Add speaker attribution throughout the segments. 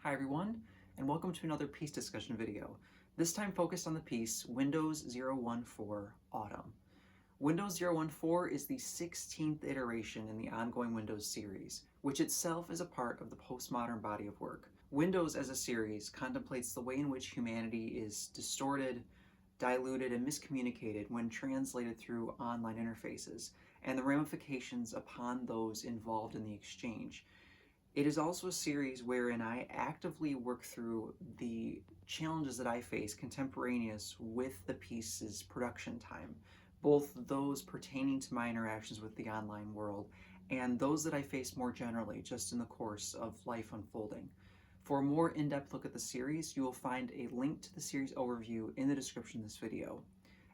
Speaker 1: Hi everyone, and welcome to another piece discussion video, this time focused on the piece Windows 014 Autumn. Windows 014 is the 16th iteration in the ongoing Windows series, which itself is a part of the postmodern body of work. Windows as a series contemplates the way in which humanity is distorted, diluted, and miscommunicated when translated through online interfaces, and the ramifications upon those involved in the exchange. It is also a series wherein I actively work through the challenges that I face contemporaneous with the piece's production time, both those pertaining to my interactions with the online world and those that I face more generally just in the course of life unfolding. For a more in-depth look at the series, you will find a link to the series overview in the description of this video.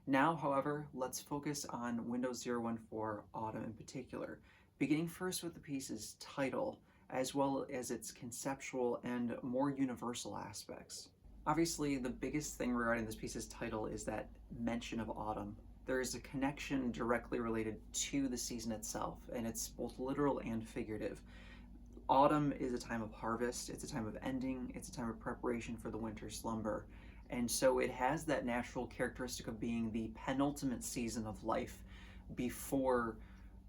Speaker 1: Now, however, let's focus on Windows 014 Autumn in particular, beginning first with the piece's title, as well as its conceptual and more universal aspects. Obviously, the biggest thing regarding this piece's title is that mention of autumn. There is a connection directly related to the season itself, and it's both literal and figurative. Autumn is a time of harvest, it's a time of ending, it's a time of preparation for the winter slumber. And so it has that natural characteristic of being the penultimate season of life before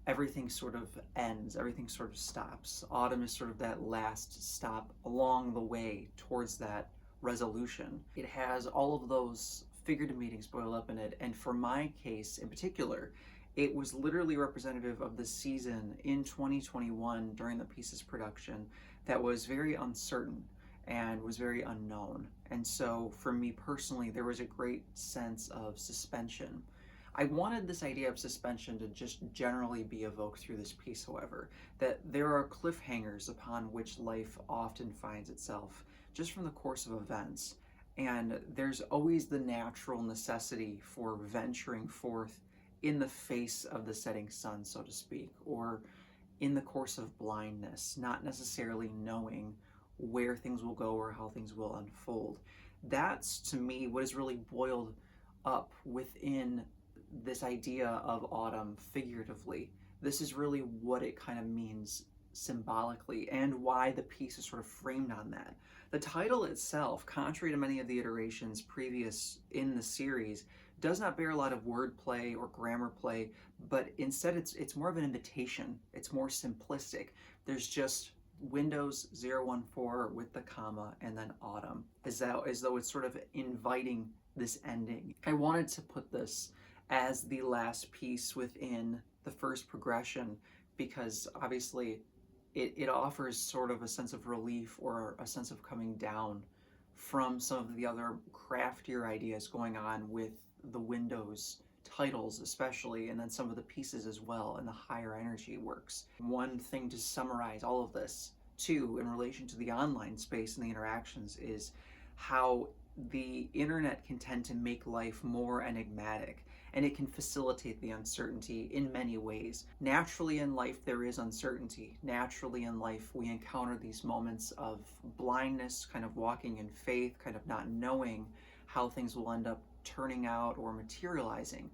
Speaker 1: everything sort of ends, everything sort of stops. Autumn is sort of that last stop along the way towards that resolution. It has all of those figurative meanings boiled up in it, and for my case in particular, it was literally representative of the season in 2021 during the piece's production that was very uncertain and was very unknown. And so for me personally, there was a great sense of suspension. I wanted this idea of suspension to just generally be evoked through this piece, however, that there are cliffhangers upon which life often finds itself just from the course of events. And there's always the natural necessity for venturing forth in the face of the setting sun, so to speak, or in the course of blindness, not necessarily knowing where things will go or how things will unfold. That's, to me, what is really boiled up within this idea of autumn figuratively. This is really what it kind of means symbolically and why the piece is sort of framed on that. The title itself, contrary to many of the iterations previous in the series, does not bear a lot of wordplay or grammar play, but instead it's more of an invitation. It's more simplistic. There's just Windows 014 with the comma and then autumn, as though it's sort of inviting this ending. I wanted to put this as the last piece within the first progression because obviously it offers sort of a sense of relief or a sense of coming down from some of the other craftier ideas going on with the Windows titles especially, and then some of the pieces as well and the higher energy works. One thing to summarize all of this too in relation to the online space and the interactions is how the internet can tend to make life more enigmatic, and it can facilitate the uncertainty in many ways. Naturally in life there is uncertainty. Naturally in life we encounter these moments of blindness, kind of walking in faith, kind of not knowing how things will end up turning out or materializing.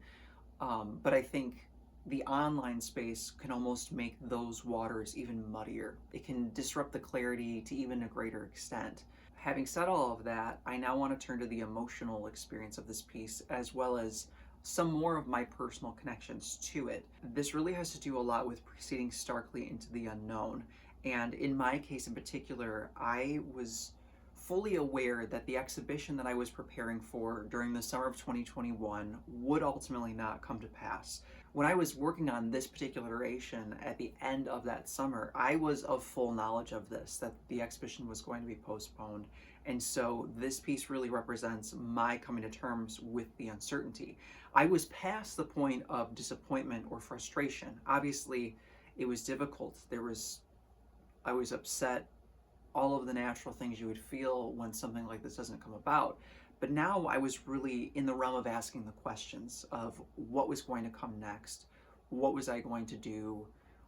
Speaker 1: But I think the online space can almost make those waters even muddier. It can disrupt the clarity to even a greater extent. Having said all of that, I now want to turn to the emotional experience of this piece, as well as some more of my personal connections to it. This really has to do a lot with proceeding starkly into the unknown. And in my case in particular, I was fully aware that the exhibition that I was preparing for during the summer of 2021 would ultimately not come to pass. When I was working on this particular iteration at the end of that summer, I was of full knowledge of this, that the exhibition was going to be postponed. And so this piece really represents my coming to terms with the uncertainty. I was past the point of disappointment or frustration. Obviously, it was difficult. I was upset, all of the natural things you would feel when something like this doesn't come about. But now I was really in the realm of asking the questions of what was going to come next, what was I going to do,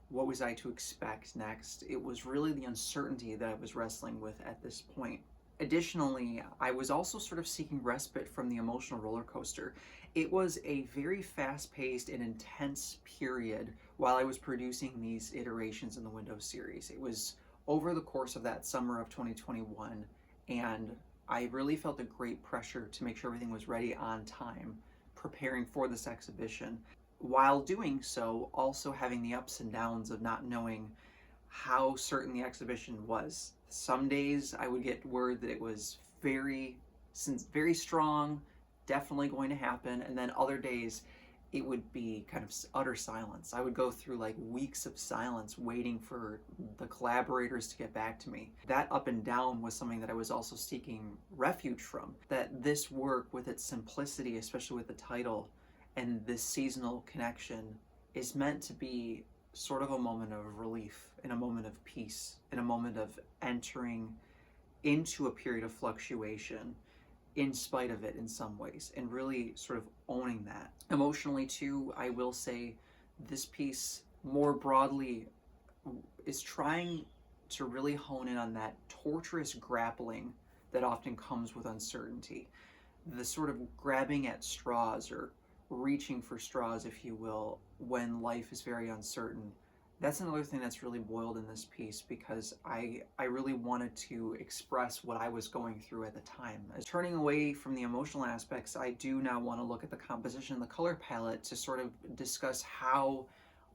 Speaker 1: what was I to expect next. It was really the uncertainty that I was wrestling with at this point. Additionally, I was also sort of seeking respite from the emotional roller coaster. It was a very fast-paced and intense period while I was producing these iterations in the Windows series. It was over the course of that summer of 2021, and I really felt a great pressure to make sure everything was ready on time, preparing for this exhibition. While doing so, also having the ups and downs of not knowing how certain the exhibition was. Some days I would get word that it was very strong, definitely going to happen, and then other days it would be kind of utter silence. I would go through like weeks of silence waiting for the collaborators to get back to me. That up and down was something that I was also seeking refuge from. That this work, with its simplicity, especially with the title and this seasonal connection, is meant to be sort of a moment of relief, in a moment of peace, in a moment of entering into a period of fluctuation in spite of it in some ways, and really sort of owning that. Emotionally too, I will say this piece more broadly is trying to really hone in on that torturous grappling that often comes with uncertainty. The sort of grabbing at straws, or reaching for straws, if you will, when life is very uncertain. That's another thing that's really boiled in this piece, because I really wanted to express what I was going through at the time. As turning away from the emotional aspects, I do now want to look at the composition and the color palette to sort of discuss how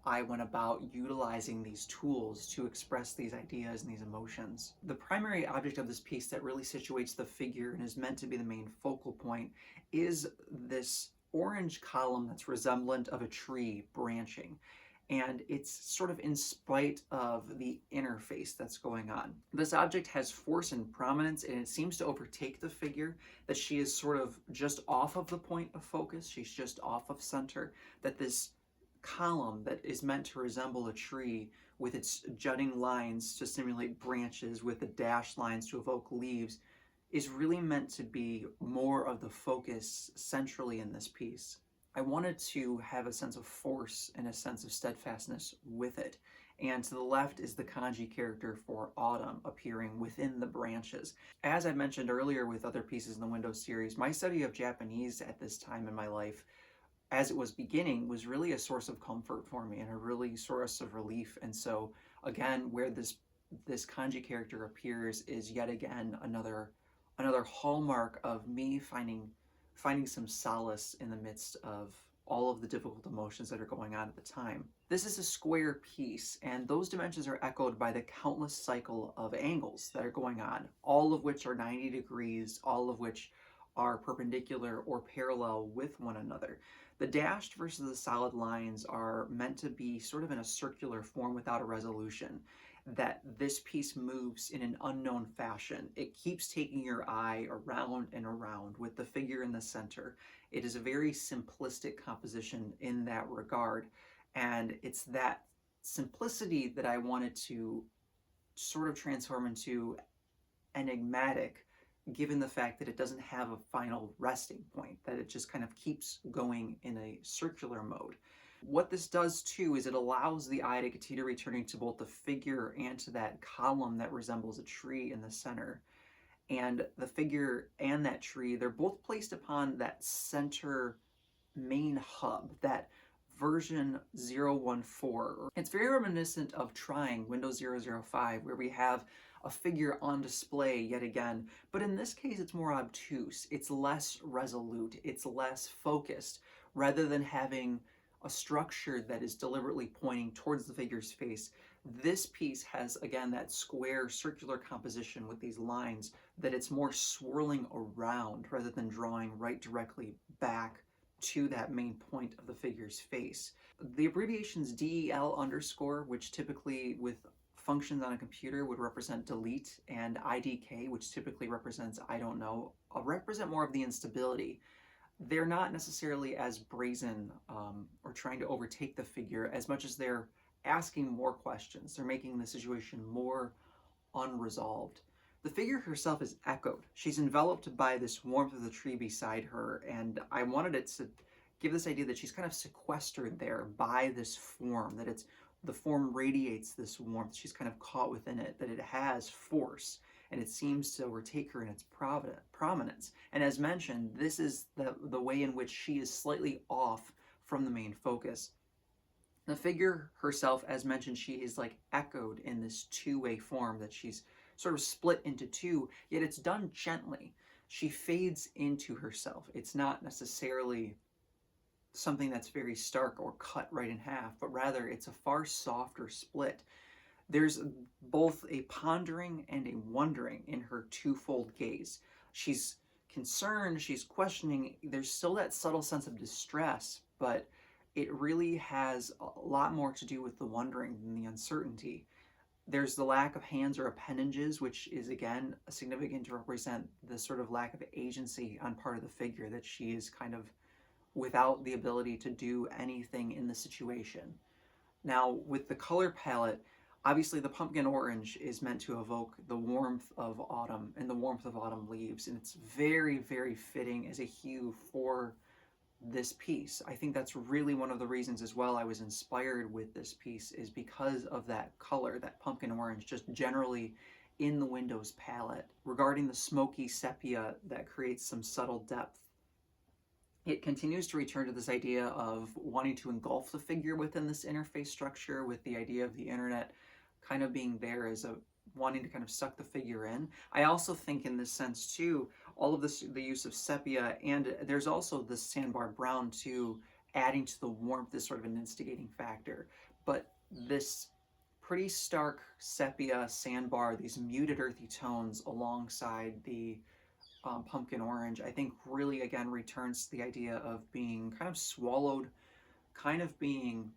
Speaker 1: I went about utilizing these tools to express these ideas and these emotions. The primary object of this piece that really situates the figure and is meant to be the main focal point is this orange column that's resemblant of a tree branching. And it's sort of in spite of the interface that's going on. This object has force and prominence, and it seems to overtake the figure, that she is sort of just off of the point of focus, she's just off of center, that this column that is meant to resemble a tree, with its jutting lines to simulate branches, with the dashed lines to evoke leaves, is really meant to be more of the focus centrally in this piece. I wanted to have a sense of force and a sense of steadfastness with it. And to the left is the kanji character for autumn, appearing within the branches. As I mentioned earlier with other pieces in the Windows series, my study of Japanese at this time in my life, as it was beginning, was really a source of comfort for me and a really source of relief. And so again, where this kanji character appears is yet again another hallmark of me finding some solace in the midst of all of the difficult emotions that are going on at the time. This is a square piece, and those dimensions are echoed by the countless cycle of angles that are going on, all of which are 90 degrees, all of which are perpendicular or parallel with one another. The dashed versus the solid lines are meant to be sort of in a circular form without a resolution, that this piece moves in an unknown fashion. It keeps taking your eye around and around with the figure in the center. It is a very simplistic composition in that regard, and it's that simplicity that I wanted to sort of transform into enigmatic, given the fact that it doesn't have a final resting point, that it just kind of keeps going in a circular mode. What this does too is it allows the eye to continue returning to both the figure and to that column that resembles a tree in the center. And the figure and that tree, they're both placed upon that center main hub, that version 014. It's very reminiscent of trying Windows 005, where we have a figure on display yet again, but in this case it's more obtuse, it's less resolute, it's less focused, rather than having a structure that is deliberately pointing towards the figure's face. This piece has, again, that square circular composition with these lines, that it's more swirling around rather than drawing right directly back to that main point of the figure's face. The abbreviations DEL underscore, which typically with functions on a computer would represent delete, and IDK, which typically represents I don't know, represent more of the instability. They're not necessarily as brazen or trying to overtake the figure as much as they're asking more questions. They're making the situation more unresolved. The figure herself is echoed. She's enveloped by this warmth of the tree beside her, and I wanted it to give this idea that she's kind of sequestered there by this form, that the form radiates this warmth. She's kind of caught within it, that it has force, and it seems to overtake her in its prominence. And as mentioned, this is the way in which she is slightly off from the main focus. The figure herself, as mentioned, she is like echoed in this two-way form that she's sort of split into two, yet it's done gently. She fades into herself. It's not necessarily something that's very stark or cut right in half, but rather it's a far softer split. There's both a pondering and a wondering in her twofold gaze. She's concerned, she's questioning, there's still that subtle sense of distress, but it really has a lot more to do with the wondering than the uncertainty. There's the lack of hands or appendages, which is again significant to represent the sort of lack of agency on part of the figure, that she is kind of without the ability to do anything in the situation. Now, with the color palette, obviously the pumpkin orange is meant to evoke the warmth of autumn and the warmth of autumn leaves, and it's very, very fitting as a hue for this piece. I think that's really one of the reasons as well I was inspired with this piece, is because of that color, that pumpkin orange, just generally in the Windows palette. Regarding the smoky sepia that creates some subtle depth, it continues to return to this idea of wanting to engulf the figure within this interface structure, with the idea of the internet kind of being there as a wanting to kind of suck the figure in. I also think in this sense too, all of this, the use of sepia, and there's also the sandbar brown too, adding to the warmth is sort of an instigating factor. But this pretty stark sepia, sandbar, these muted earthy tones alongside the pumpkin orange, I think really again returns to the idea of being kind of swallowed, kind of being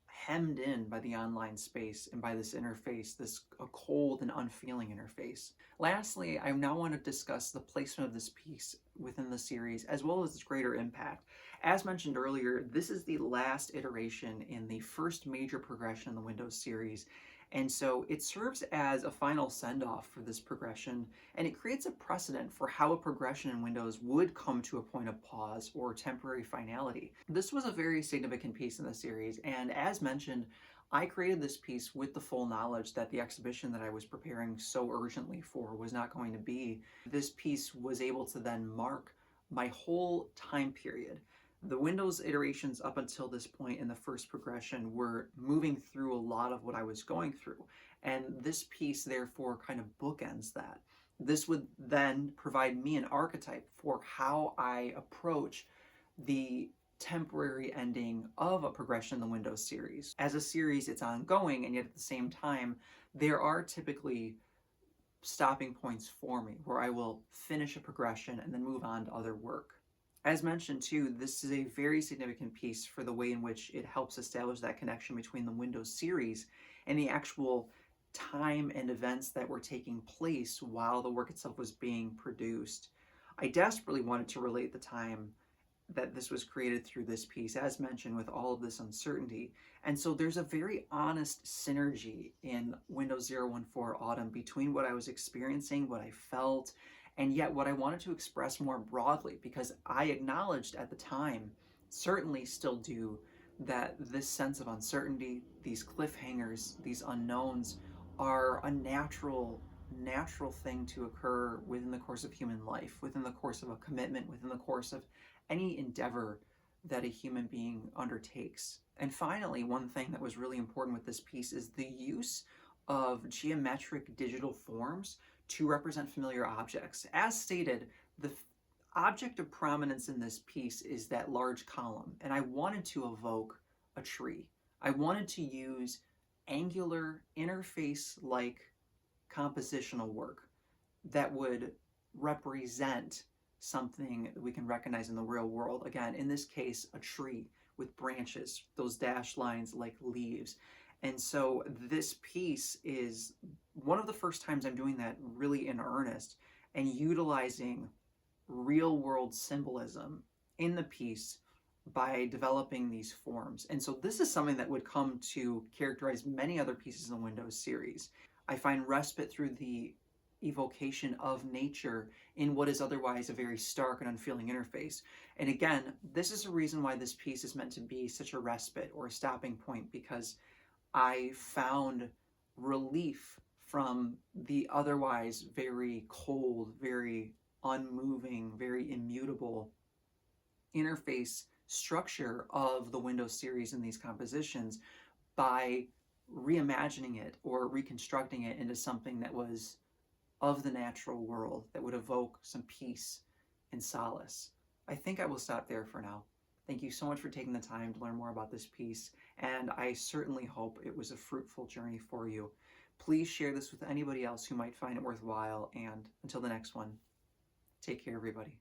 Speaker 1: hemmed in by the online space and by this interface, this a cold and unfeeling interface. Lastly, I now want to discuss the placement of this piece within the series, as well as its greater impact. As mentioned earlier, this is the last iteration in the first major progression in the Windows series, and so it serves as a final send-off for this progression, and it creates a precedent for how a progression in Windows would come to a point of pause or temporary finality. This was a very significant piece in the series, and as mentioned, I created this piece with the full knowledge that the exhibition that I was preparing so urgently for was not going to be. This piece was able to then mark my whole time period. The Windows iterations up until this point in the first progression were moving through a lot of what I was going through, and this piece therefore kind of bookends that. This would then provide me an archetype for how I approach the temporary ending of a progression in the Windows series. As a series, it's ongoing, and yet at the same time, there are typically stopping points for me where I will finish a progression and then move on to other work. As mentioned too, this is a very significant piece for the way in which it helps establish that connection between the Windows series and the actual time and events that were taking place while the work itself was being produced. I desperately wanted to relate the time that this was created through this piece, as mentioned, with all of this uncertainty. And so there's a very honest synergy in Windows 014 Autumn between what I was experiencing, what I felt, and yet what I wanted to express more broadly, because I acknowledged at the time, certainly still do, that this sense of uncertainty, these cliffhangers, these unknowns are a natural thing to occur within the course of human life, within the course of a commitment, within the course of any endeavor that a human being undertakes. And finally, one thing that was really important with this piece is the use of geometric digital forms to represent familiar objects. As stated, the object of prominence in this piece is that large column, and I wanted to evoke a tree. I wanted to use angular, interface-like compositional work that would represent something that we can recognize in the real world. Again, in this case, a tree with branches, those dashed lines like leaves. And so this piece is one of the first times I'm doing that really in earnest and utilizing real world symbolism in the piece by developing these forms. And so this is something that would come to characterize many other pieces in the Windows series. I find respite through the evocation of nature in what is otherwise a very stark and unfeeling interface. And again, this is a reason why this piece is meant to be such a respite or a stopping point, because I found relief from the otherwise very cold, very unmoving, very immutable interface structure of the Windows series and these compositions by reimagining it or reconstructing it into something that was of the natural world, that would evoke some peace and solace. I think I will stop there for now. Thank you so much for taking the time to learn more about this piece, and I certainly hope it was a fruitful journey for you. Please share this with anybody else who might find it worthwhile, and until the next one, take care, everybody.